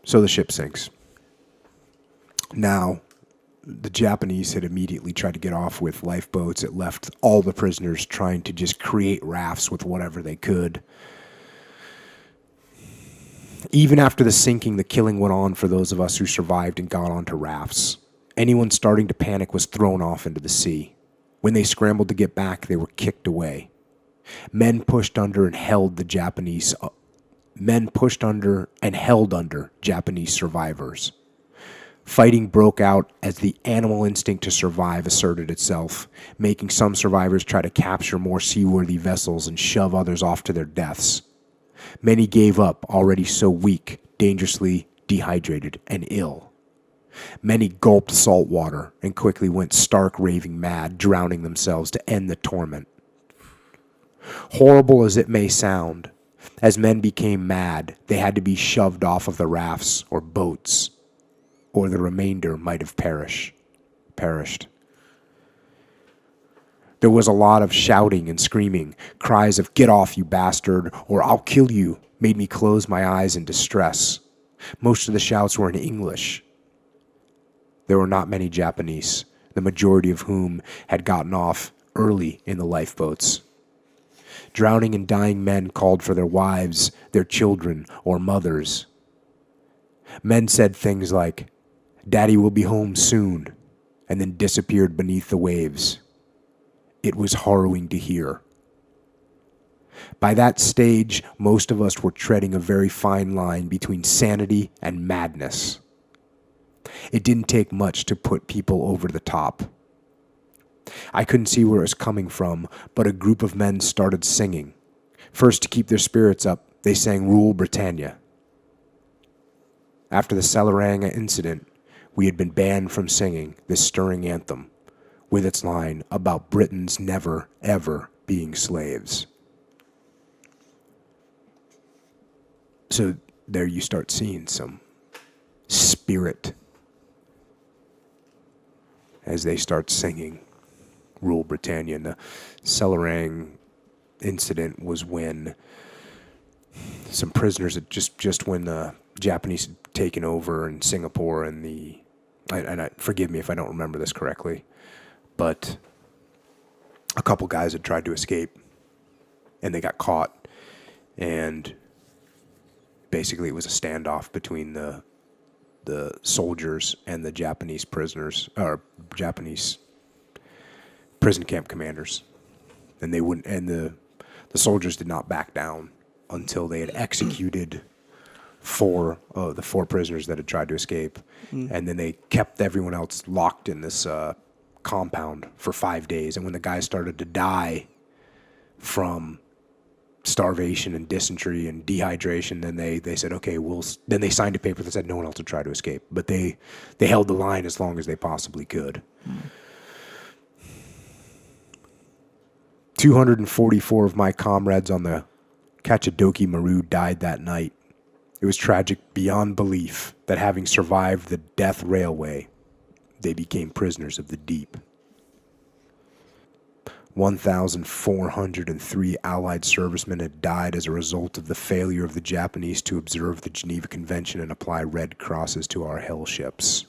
So the ship sinks. Now, the Japanese had immediately tried to get off with lifeboats. It left all the prisoners trying to just create rafts with whatever they could. Even after the sinking, the killing went on for those of us who survived and got onto rafts. Anyone starting to panic was thrown off into the sea. When they scrambled to get back, they were kicked away. Men pushed under and held Japanese survivors. Fighting broke out as the animal instinct to survive asserted itself, making some survivors try to capture more seaworthy vessels and shove others off to their deaths. Many gave up, already so weak, dangerously dehydrated, and ill. Many gulped salt water and quickly went stark raving mad, drowning themselves to end the torment. Horrible as it may sound, as men became mad, they had to be shoved off of the rafts or boats, or the remainder might have perished. There was a lot of shouting and screaming. Cries of, "Get off, you bastard," or "I'll kill you," made me close my eyes in distress. Most of the shouts were in English. There were not many Japanese, the majority of whom had gotten off early in the lifeboats. Drowning and dying men called for their wives, their children, or mothers. Men said things like, "Daddy will be home soon," and then disappeared beneath the waves. It was harrowing to hear. By that stage, most of us were treading a very fine line between sanity and madness. It didn't take much to put people over the top. I couldn't see where it was coming from, but a group of men started singing. First, to keep their spirits up, they sang "Rule Britannia." After the Celaranga incident, we had been banned from singing this stirring anthem, with its line about Britons never, ever being slaves. So there you start seeing some spirit as they start singing "Rule Britannia." And the Celarang incident was when some prisoners had just when the Japanese had taken over in Singapore, and forgive me if I don't remember this correctly, but a couple guys had tried to escape and they got caught, and basically it was a standoff between the soldiers and the Japanese prisoners, or Japanese prison camp commanders, and they wouldn't. And the soldiers did not back down until they had executed the four prisoners that had tried to escape, and then they kept everyone else locked in this compound for 5 days. And when the guys started to die from starvation and dysentery and dehydration, then they said, okay, then they signed a paper that said no one else would try to escape, but they held the line as long as they possibly could. 244 of my comrades on the Kachadoki Maru died that night. It was tragic beyond belief that, having survived the death railway, they became prisoners of the deep. 1,403 Allied servicemen had died as a result of the failure of the Japanese to observe the Geneva Convention and apply red crosses to our hell ships.